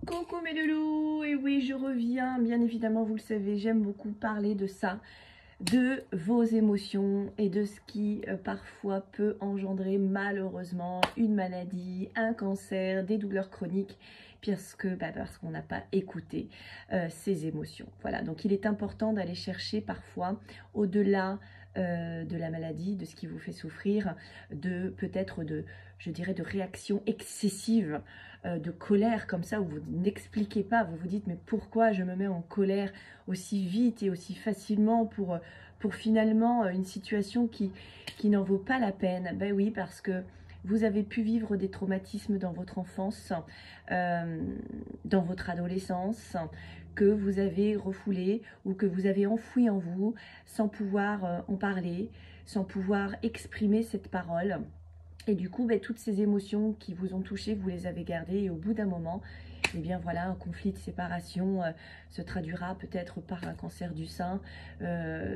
Coucou mes loulous, et oui je reviens, bien évidemment vous le savez, j'aime beaucoup parler de ça, de vos émotions et de ce qui parfois peut engendrer malheureusement une maladie, un cancer, des douleurs chroniques, parce qu'on n'a pas écouté ces émotions. Voilà, donc il est important d'aller chercher parfois au-delà de la maladie, de ce qui vous fait souffrir, de peut-être je dirais de réactions excessives, de colère comme ça, où vous n'expliquez pas, vous vous dites mais pourquoi je me mets en colère aussi vite et aussi facilement pour finalement une situation qui n'en vaut pas la peine. Ben oui, parce que vous avez pu vivre des traumatismes dans votre enfance, dans votre adolescence, que vous avez refoulé ou que vous avez enfoui en vous sans pouvoir en parler, sans pouvoir exprimer cette parole. Et du coup, ben, toutes ces émotions qui vous ont touché, vous les avez gardées et au bout d'un moment, eh bien voilà, un conflit de séparation se traduira peut-être par un cancer du sein.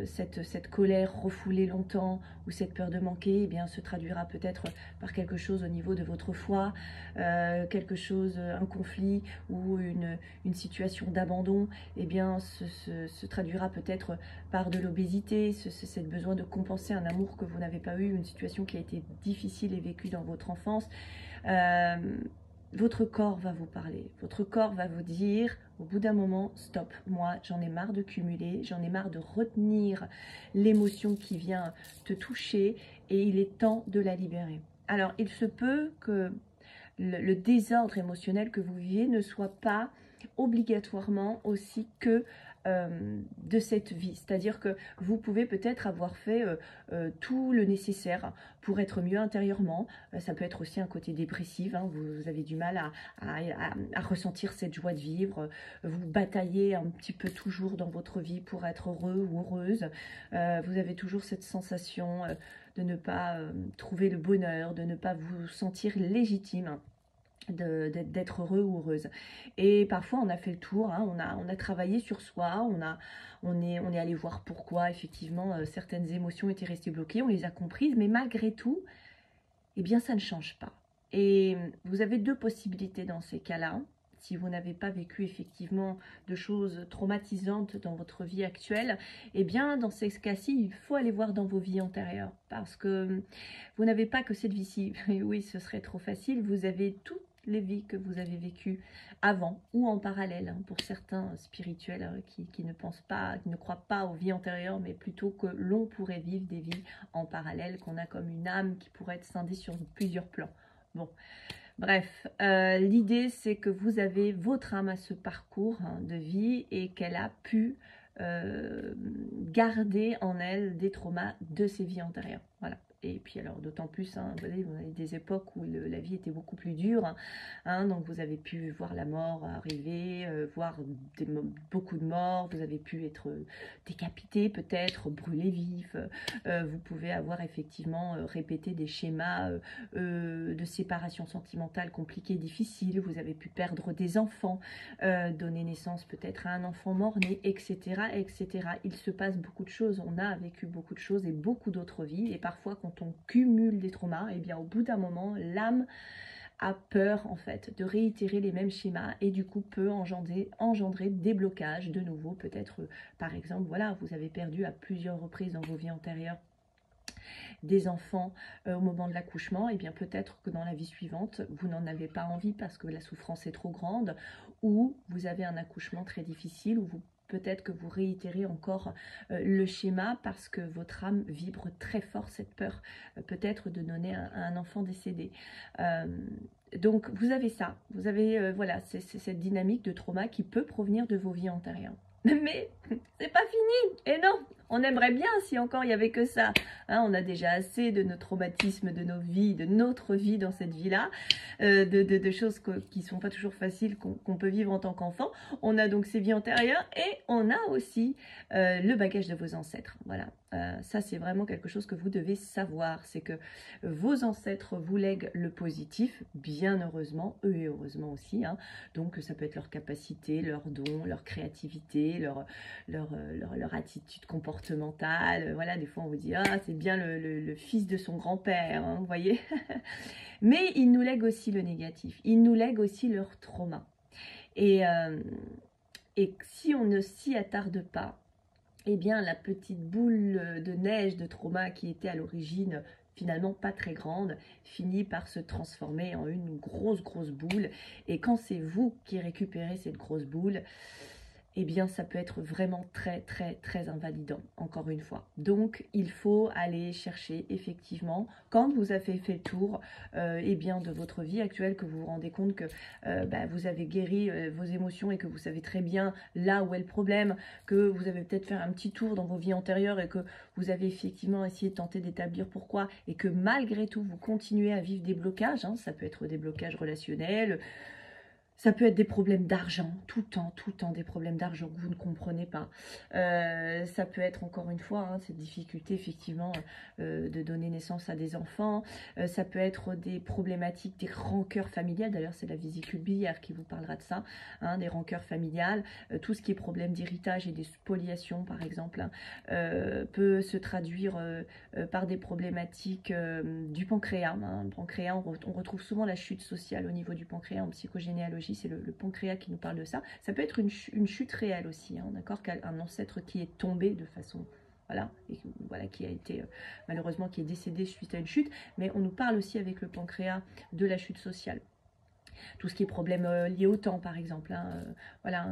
Cette colère refoulée longtemps ou cette peur de manquer, eh bien se traduira peut-être par quelque chose au niveau de votre foie, quelque chose, un conflit ou une situation d'abandon, eh bien se traduira peut-être par de l'obésité, ce besoin de compenser un amour que vous n'avez pas eu, une situation qui a été difficile et vécue dans votre enfance. Votre corps va vous parler, votre corps va vous dire au bout d'un moment, stop, moi j'en ai marre de cumuler, j'en ai marre de retenir l'émotion qui vient te toucher et il est temps de la libérer. Alors il se peut que le désordre émotionnel que vous vivez ne soit pas obligatoirement aussi que de cette vie, c'est-à-dire que vous pouvez peut-être avoir fait tout le nécessaire pour être mieux intérieurement. Ça peut être aussi un côté dépressif, hein. Vous avez du mal à ressentir cette joie de vivre, vous bataillez un petit peu toujours dans votre vie pour être heureux ou heureuse, vous avez toujours cette sensation de ne pas trouver le bonheur, de ne pas vous sentir légitime, d'être heureux ou heureuse. Et parfois on a fait le tour, hein, on a travaillé sur soi, on est allé voir pourquoi effectivement certaines émotions étaient restées bloquées, on les a comprises, mais malgré tout, eh bien ça ne change pas. Et vous avez deux possibilités dans ces cas-là. Si vous n'avez pas vécu effectivement de choses traumatisantes dans votre vie actuelle, eh bien dans ces cas-ci, il faut aller voir dans vos vies antérieures, parce que vous n'avez pas que cette vie-ci. Oui, ce serait trop facile, vous avez toutes les vies que vous avez vécues avant ou en parallèle, hein, pour certains spirituels qui ne pensent pas, qui ne croient pas aux vies antérieures, mais plutôt que l'on pourrait vivre des vies en parallèle, qu'on a comme une âme qui pourrait être scindée sur plusieurs plans. Bon, bref, l'idée c'est que vous avez votre âme à ce parcours, hein, de vie, et qu'elle a pu garder en elle des traumas de ses vies antérieures. Voilà. Et puis alors d'autant plus, hein, vous avez des époques où la vie était beaucoup plus dure, hein, donc vous avez pu voir la mort arriver, voir beaucoup de morts, vous avez pu être décapité peut-être, brûlé vif, vous pouvez avoir effectivement répété des schémas de séparation sentimentale compliqués, difficiles, vous avez pu perdre des enfants, donner naissance peut-être à un enfant mort-né, etc., etc. Il se passe beaucoup de choses, on a vécu beaucoup de choses et beaucoup d'autres vies, et parfois quand on cumule des traumas, et bien au bout d'un moment, l'âme a peur en fait de réitérer les mêmes schémas et du coup peut engendrer des blocages de nouveau, peut-être par exemple, voilà, vous avez perdu à plusieurs reprises dans vos vies antérieures des enfants au moment de l'accouchement, et bien peut-être que dans la vie suivante, vous n'en avez pas envie parce que la souffrance est trop grande, ou vous avez un accouchement très difficile, ou peut-être que vous réitérez encore le schéma parce que votre âme vibre très fort cette peur, peut-être de donner un enfant décédé. Donc vous avez ça, vous avez voilà, c'est cette dynamique de trauma qui peut provenir de vos vies antérieures. Mais c'est pas fini, et non, on aimerait bien si encore il n'y avait que ça, hein, on a déjà assez de nos traumatismes, de nos vies, de notre vie dans cette vie-là, de choses qui ne sont pas toujours faciles, qu'on peut vivre en tant qu'enfant. On a donc ces vies antérieures et on a aussi le bagage de vos ancêtres. Voilà, ça c'est vraiment quelque chose que vous devez savoir, c'est que vos ancêtres vous lèguent le positif, bien heureusement, eux et heureusement aussi, hein. Donc ça peut être leur capacité, leurs dons, leur créativité, leur attitude comportementale. Voilà, des fois on vous dit ah c'est bien le fils de son grand-père, hein, vous voyez. Mais ils nous lèguent aussi le négatif, ils nous lèguent aussi leur trauma. Et si on ne s'y attarde pas, eh bien la petite boule de neige de trauma qui était à l'origine finalement pas très grande, finit par se transformer en une grosse boule. Et quand c'est vous qui récupérez cette grosse boule, eh bien ça peut être vraiment très invalidant, encore une fois. Donc il faut aller chercher effectivement, quand vous avez fait le tour eh bien, de votre vie actuelle, que vous vous rendez compte que vous avez guéri vos émotions et que vous savez très bien là où est le problème, que vous avez peut-être fait un petit tour dans vos vies antérieures et que vous avez effectivement essayé de tenter d'établir pourquoi, et que malgré tout vous continuez à vivre des blocages, hein, ça peut être des blocages relationnels, ça peut être des problèmes d'argent, tout le temps des problèmes d'argent que vous ne comprenez pas. Ça peut être encore une fois hein, cette difficulté effectivement de donner naissance à des enfants. Ça peut être des problématiques, des rancœurs familiales. D'ailleurs c'est la vésicule biliaire qui vous parlera de ça, hein, des rancœurs familiales. Tout ce qui est problème d'héritage et des spoliations par exemple hein, peut se traduire par des problématiques du pancréas. Hein. Le pancréas, on retrouve souvent la chute sociale au niveau du pancréas en psychogénéalogie. C'est le pancréas qui nous parle de ça. Ça peut être une chute réelle aussi, hein, d'accord, qu'un ancêtre qui est tombé de façon, voilà, et voilà, qui a été malheureusement qui est décédé suite à une chute. Mais on nous parle aussi avec le pancréas de la chute sociale. Tout ce qui est problème lié au temps par exemple, hein, voilà,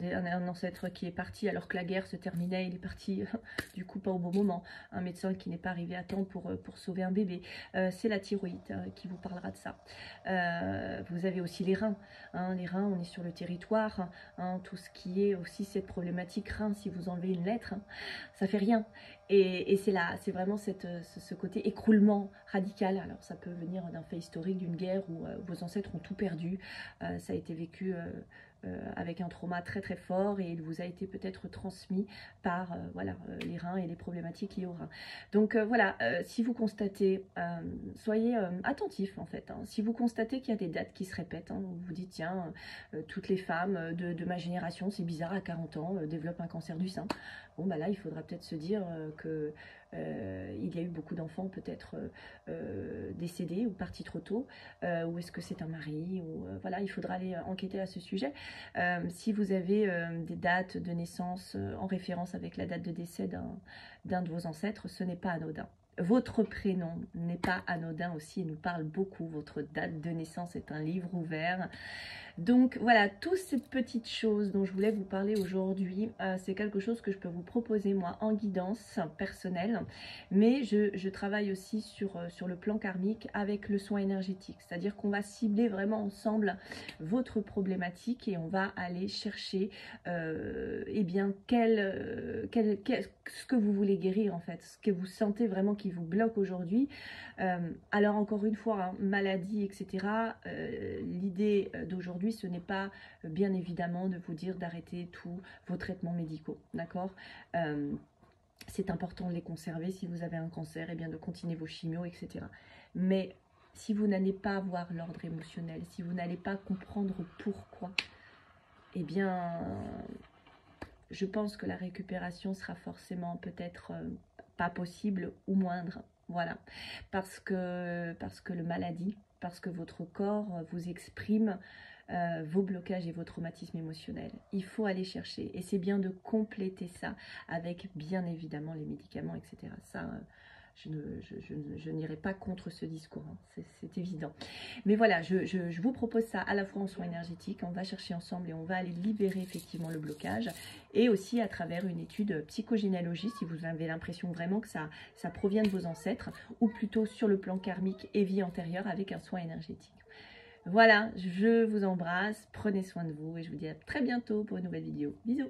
un ancêtre qui est parti alors que la guerre se terminait, il est parti du coup pas au bon moment, un médecin qui n'est pas arrivé à temps pour sauver un bébé, c'est la thyroïde qui vous parlera de ça. Vous avez aussi les reins, hein, les reins, on est sur le territoire, hein, tout ce qui est aussi cette problématique rein, si vous enlevez une lettre, hein, ça fait rien. Et c'est vraiment ce côté écroulement radical. Alors ça peut venir d'un fait historique, d'une guerre où vos ancêtres ont tout perdu. Ça a été vécu avec un trauma très fort et il vous a été peut-être transmis par voilà, les reins et les problématiques liées aux reins. Donc voilà, si vous constatez, soyez attentifs en fait. Hein. Si vous constatez qu'il y a des dates qui se répètent, hein, vous vous dites tiens, toutes les femmes de ma génération, c'est bizarre, à 40 ans, développent un cancer du sein. Bon bah là, il faudra peut-être se dire que il y a eu beaucoup d'enfants peut-être décédés ou partis trop tôt, ou est-ce que c'est un mari, ou voilà, il faudra aller enquêter à ce sujet. Si vous avez des dates de naissance en référence avec la date de décès d'un de vos ancêtres, ce n'est pas anodin. Votre prénom n'est pas anodin aussi, il nous parle beaucoup. Votre date de naissance est un livre ouvert. Donc voilà, toutes ces petites choses dont je voulais vous parler aujourd'hui, c'est quelque chose que je peux vous proposer moi en guidance personnelle, mais je travaille aussi sur le plan karmique avec le soin énergétique, c'est-à-dire qu'on va cibler vraiment ensemble votre problématique et on va aller chercher eh bien ce que vous voulez guérir en fait, ce que vous sentez vraiment qui vous bloque aujourd'hui. Alors encore une fois, hein, maladie, etc. L'idée d'aujourd'hui, ce n'est pas bien évidemment de vous dire d'arrêter tous vos traitements médicaux, d'accord. C'est important de les conserver. Si vous avez un cancer, et bien de continuer vos chimios, etc. Mais si vous n'allez pas voir l'ordre émotionnel, si vous n'allez pas comprendre pourquoi, eh bien, je pense que la récupération sera forcément peut-être pas possible ou moindre. Voilà, parce que le maladie, parce que votre corps vous exprime vos blocages et vos traumatismes émotionnels. Il faut aller chercher et c'est bien de compléter ça avec bien évidemment les médicaments, etc. Ça, je n'irai pas contre ce discours, hein, c'est évident. Mais voilà, je vous propose ça à la fois en soins énergétiques, on va chercher ensemble et on va aller libérer effectivement le blocage, et aussi à travers une étude psychogénéalogie, si vous avez l'impression vraiment que ça provient de vos ancêtres, ou plutôt sur le plan karmique et vie antérieure avec un soin énergétique. Voilà, je vous embrasse, prenez soin de vous et je vous dis à très bientôt pour une nouvelle vidéo. Bisous!